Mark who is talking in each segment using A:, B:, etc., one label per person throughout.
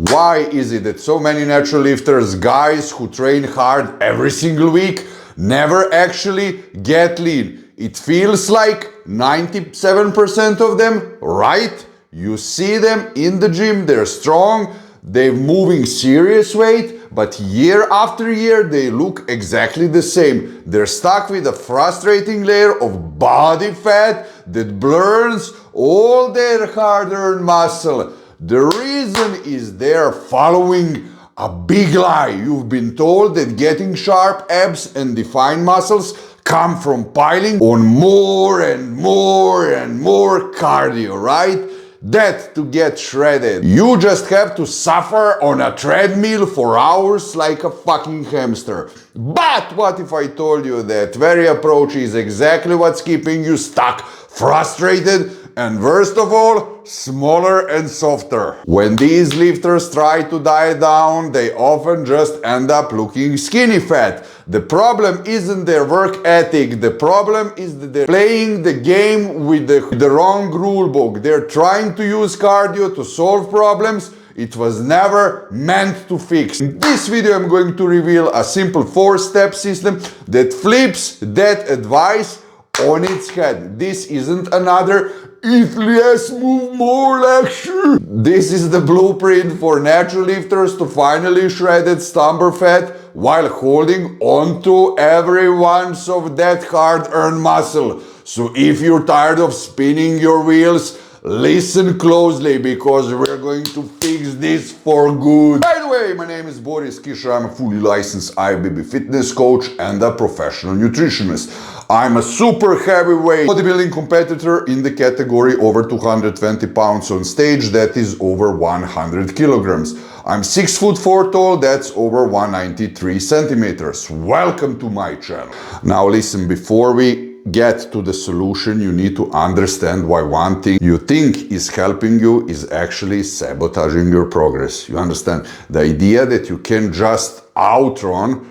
A: Why is it that so many natural lifters, guys who train hard every single week, never actually get lean? It feels like 97% of them, right? You see them in the gym, they're strong, they're moving serious weight, but year after year they look exactly the same. They're stuck with a frustrating layer of body fat that burns all their hard-earned muscle. The reason is they're following a big lie. You've been told that getting sharp abs and defined muscles come from piling on more and more and more cardio, right? That to get shredded, you just have to suffer on a treadmill for hours like a fucking hamster. But what if I told you that very approach is exactly what's keeping you stuck, frustrated, and worst of all, smaller and softer? When these lifters try to diet down, they often just end up looking skinny fat. The problem isn't their work ethic, the problem is that they're playing the game with the wrong rule book. They're trying to use cardio to solve problems it was never meant to fix. In this video I'm going to reveal a simple 4-step system that flips that advice on its head. This isn't another eat less, move more lecture. This is the blueprint for natural lifters to finally shred that stumper fat while holding on to every ounce of that hard-earned muscle. So if you're tired of spinning your wheels, listen closely because we're going to fix this for good. By the way, my name is Boris Kisha. I'm a fully licensed IFBB fitness coach and a professional nutritionist. I'm a super heavyweight bodybuilding competitor in the category over 220 pounds on stage, that is over 100 kilograms. I'm 6'4" tall, that's over 193 centimeters. Welcome to my channel. Now listen, before we get to the solution, you need to understand why one thing you think is helping you is actually sabotaging your progress. You understand? The idea that you can just outrun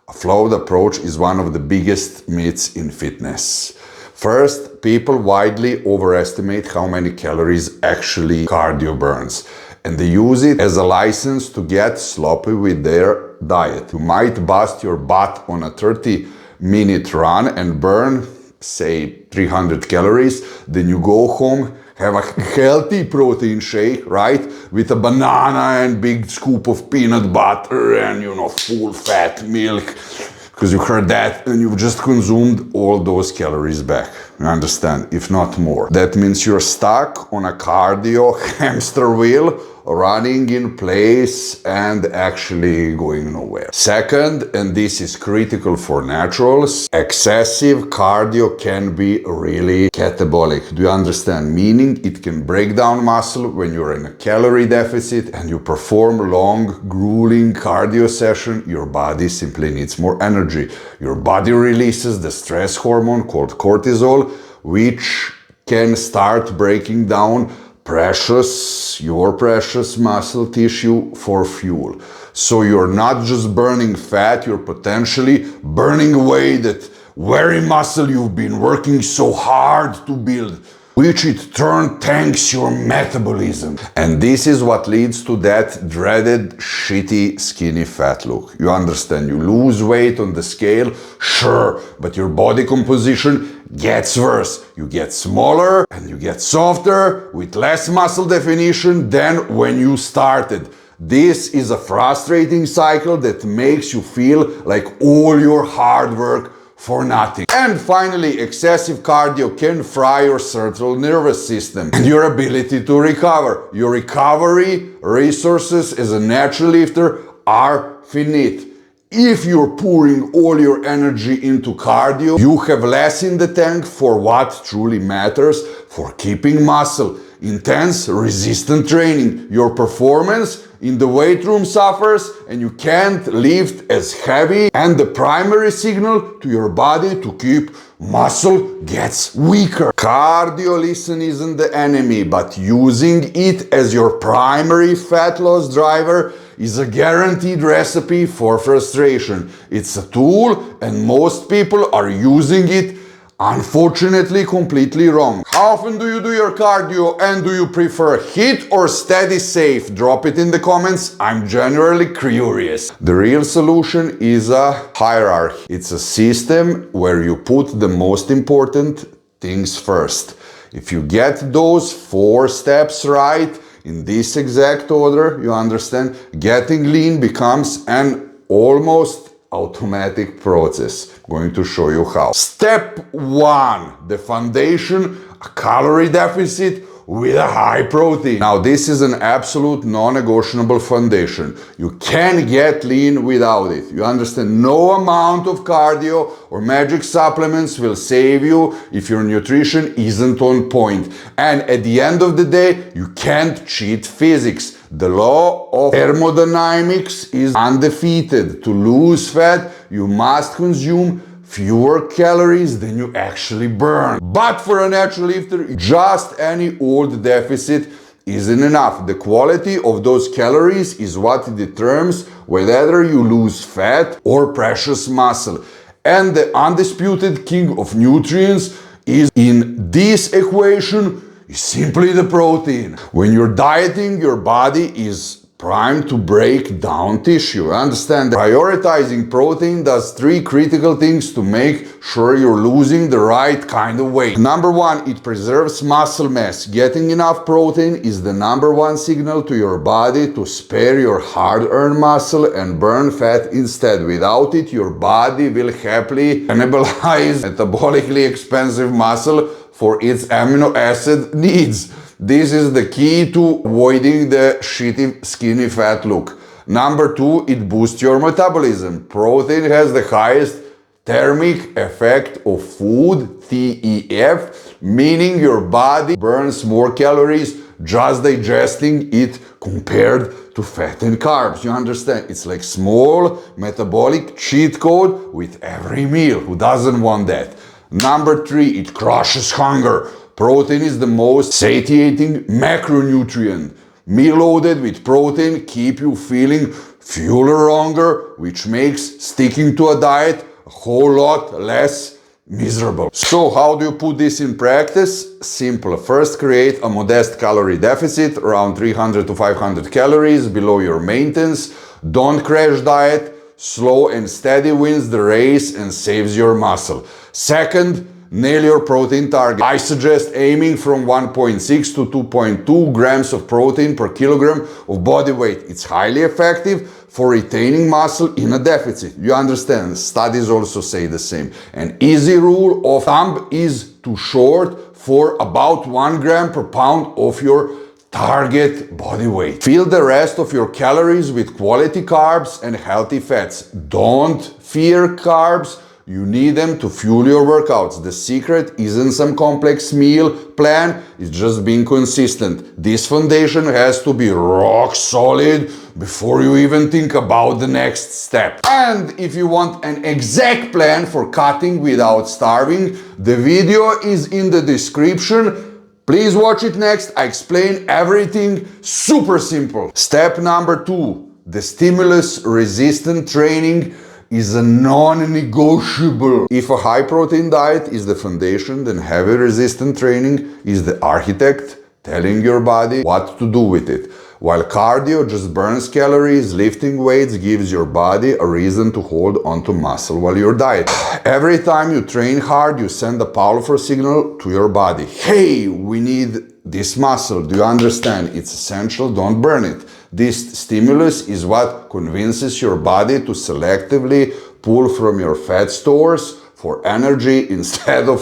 A: a flawed approach is one of the biggest myths in fitness. First, people widely overestimate how many calories actually cardio burns, and they use it as a license to get sloppy with their diet. You might bust your butt on a 30-minute run and burn, say, 300 calories, then you go home, have a healthy protein shake, right? With a banana and big scoop of peanut butter and, full fat milk, because you heard that and you've just consumed all those calories back. You understand? If not more. That means you're stuck on a cardio hamster wheel, running in place and actually going nowhere. Second, and this is critical for naturals, excessive cardio can be really catabolic. Do you understand? Meaning it can break down muscle when you're in a calorie deficit and you perform long, grueling cardio session. Your body simply needs more energy. Your body releases the stress hormone called cortisol, which can start breaking down your precious muscle tissue for fuel. So you're not just burning fat, you're potentially burning away that very muscle you've been working so hard to build, which in turn tanks your metabolism. And this is what leads to that dreaded, shitty, skinny fat look. You understand? You lose weight on the scale, sure, but your body composition gets worse. You get smaller and you get softer with less muscle definition than when you started. This is a frustrating cycle that makes you feel like all your hard work for nothing. And finally, excessive cardio can fry your central nervous system and your ability to recover. Your recovery resources as a natural lifter are finite. If you're pouring all your energy into cardio, you have less in the tank for what truly matters, for keeping muscle. Intense, resistant training. Your performance in the weight room suffers and you can't lift as heavy, and the primary signal to your body to keep muscle gets weaker. Cardio, listen, isn't the enemy, but using it as your primary fat loss driver is a guaranteed recipe for frustration. It's a tool and most people are using it Unfortunately, completely wrong. How often do you do your cardio, and do you prefer HIIT or steady safe? Drop it in the comments. I'm genuinely curious. The real solution is a hierarchy. It's a system where you put the most important things first. If you get those 4 steps right in this exact order, you understand, getting lean becomes an almost automatic process. I'm going to show you how. Step 1, the foundation, a calorie deficit with a high protein. Now, this is an absolute non-negotiable foundation. You can't get lean without it. You understand? No amount of cardio or magic supplements will save you if your nutrition isn't on point. And at the end of the day, you can't cheat physics. The law of thermodynamics is undefeated. To lose fat, you must consume fewer calories than you actually burn. But for a natural lifter, just any old deficit isn't enough. The quality of those calories is what determines whether you lose fat or precious muscle. And the undisputed king of nutrients is in this equation is simply the protein. When you're dieting, your body is primed to break down tissue. Understand? Prioritizing protein does 3 critical things to make sure you're losing the right kind of weight. Number 1, it preserves muscle mass. Getting enough protein is the number 1 signal to your body to spare your hard-earned muscle and burn fat instead. Without it, your body will happily cannibalize metabolically expensive muscle for its amino acid needs. This is the key to avoiding the shitty skinny fat look. Number 2, it boosts your metabolism. Protein has the highest thermic effect of food, TEF, meaning your body burns more calories just digesting it compared to fat and carbs. You understand? It's like small metabolic cheat code with every meal. Who doesn't want that? Number 3, it crushes hunger. Protein is the most satiating macronutrient. Meal loaded with protein keep you feeling fuller longer, which makes sticking to a diet a whole lot less miserable. So how do you put this in practice? Simple. First, create a modest calorie deficit, around 300 to 500 calories below your maintenance. Don't crash diet. Slow and steady wins the race and saves your muscle. Second, nail your protein target. I suggest aiming from 1.6 to 2.2 grams of protein per kilogram of body weight. It's highly effective for retaining muscle in a deficit. You understand? Studies also say the same. An easy rule of thumb is to short for about 1 gram per pound of your target body weight. Fill the rest of your calories with quality carbs and healthy fats. Don't fear carbs. You need them to fuel your workouts. The secret isn't some complex meal plan, it's just being consistent. This foundation has to be rock solid before you even think about the next step. And if you want an exact plan for cutting without starving, the video is in the description. Please watch it next. I explain everything super simple. Step number 2, the stimulus-resistant training is a non-negotiable. If a high-protein diet is the foundation, then heavy resistant training is the architect telling your body what to do with it. While cardio just burns calories, lifting weights gives your body a reason to hold onto muscle while you're dieting. Every time you train hard, you send a powerful signal to your body. Hey, we need this muscle. Do you understand? It's essential. Don't burn it. This stimulus is what convinces your body to selectively pull from your fat stores for energy instead of,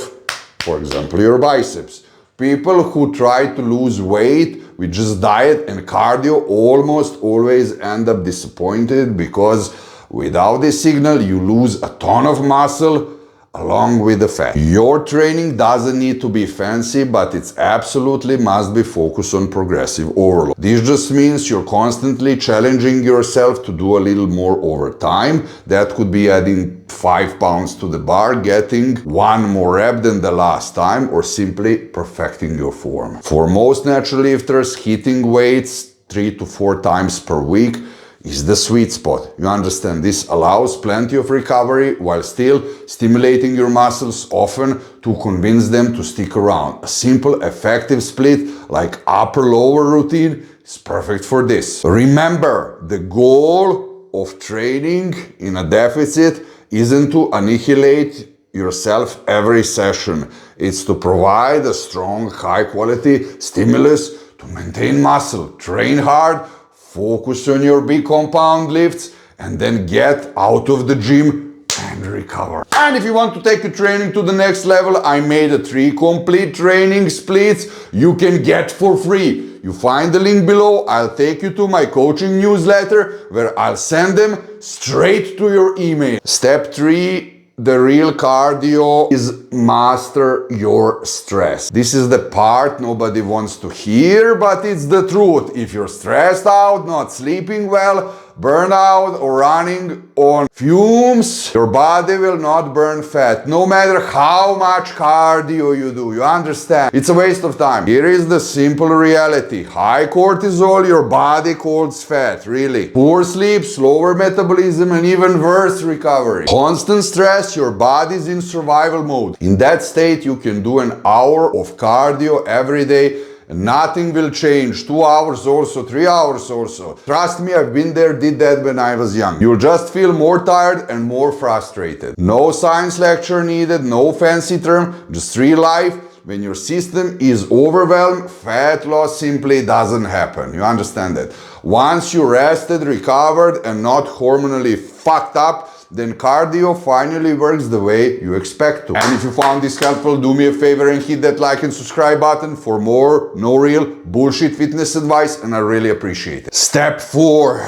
A: for example, your biceps. People who try to lose weight with just diet and cardio almost always end up disappointed because without this signal, you lose a ton of muscle along with the fat. Your training doesn't need to be fancy, but it's absolutely must be focused on progressive overload. This just means you're constantly challenging yourself to do a little more over time. That could be adding 5 pounds to the bar, getting 1 more rep than the last time, or simply perfecting your form. For most natural lifters, hitting weights 3 to 4 times per week is the sweet spot. You understand? This allows plenty of recovery while still stimulating your muscles, often to convince them to stick around. A simple, effective split like upper-lower routine is perfect for this. Remember, the goal of training in a deficit isn't to annihilate yourself every session. It's to provide a strong, high-quality stimulus to maintain muscle. Train hard, focus on your big compound lifts, and then get out of the gym and recover. And if you want to take your training to the next level, I made 3 complete training splits you can get for free. You find the link below. I'll take you to my coaching newsletter where I'll send them straight to your email. Step 3. The real cardio is master your stress. This is the part nobody wants to hear, but it's the truth. If you're stressed out, not sleeping well, burnout, or running on fumes, your body will not burn fat, no matter how much cardio you do. You understand? It's a waste of time. Here is the simple reality. High cortisol, your body calls fat, really. Poor sleep, slower metabolism, and even worse recovery. Constant stress, your body's in survival mode. In that state, you can do an hour of cardio every day. Nothing will change. 2 hours also, 3 hours also. Trust me, I've been there, did that when I was young. You'll just feel more tired and more frustrated. No science lecture needed, no fancy term, just real life. When your system is overwhelmed, fat loss simply doesn't happen. You understand that? Once you rested, recovered, and not hormonally fucked up, then cardio finally works the way you expect to. And if you found this helpful, do me a favor and hit that like and subscribe button for more no real bullshit fitness advice, and I really appreciate it. Step 4.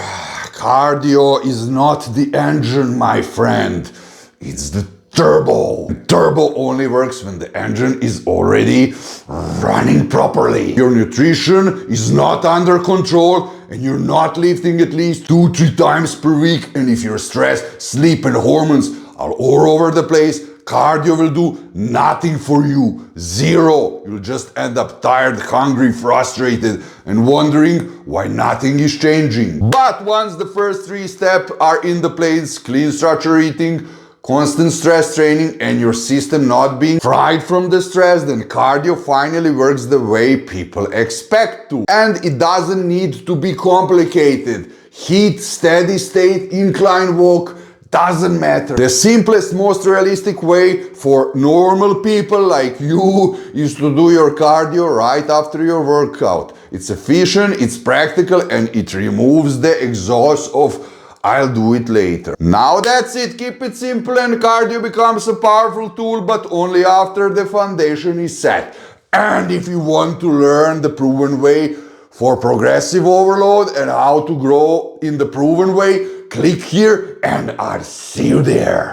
A: Cardio is not the engine, my friend. It's the turbo. The turbo only works when the engine is already running properly. Your nutrition is not under control and you're not lifting at least 2-3 times per week. And if your stress, sleep, and hormones are all over the place, cardio will do nothing for you. Zero. You'll just end up tired, hungry, frustrated, and wondering why nothing is changing. But once the first 3 steps are in the place, clean structure eating, constant stress training, and your system not being fried from the stress, then cardio finally works the way people expect to. And it doesn't need to be complicated. HIIT, steady state, incline walk, doesn't matter. The simplest, most realistic way for normal people like you is to do your cardio right after your workout. It's efficient, it's practical, and it removes the exhaust of I'll do it later. Now that's it. Keep it simple and cardio becomes a powerful tool, but only after the foundation is set. And if you want to learn the proven way for progressive overload and how to grow in the proven way, click here and I'll see you there.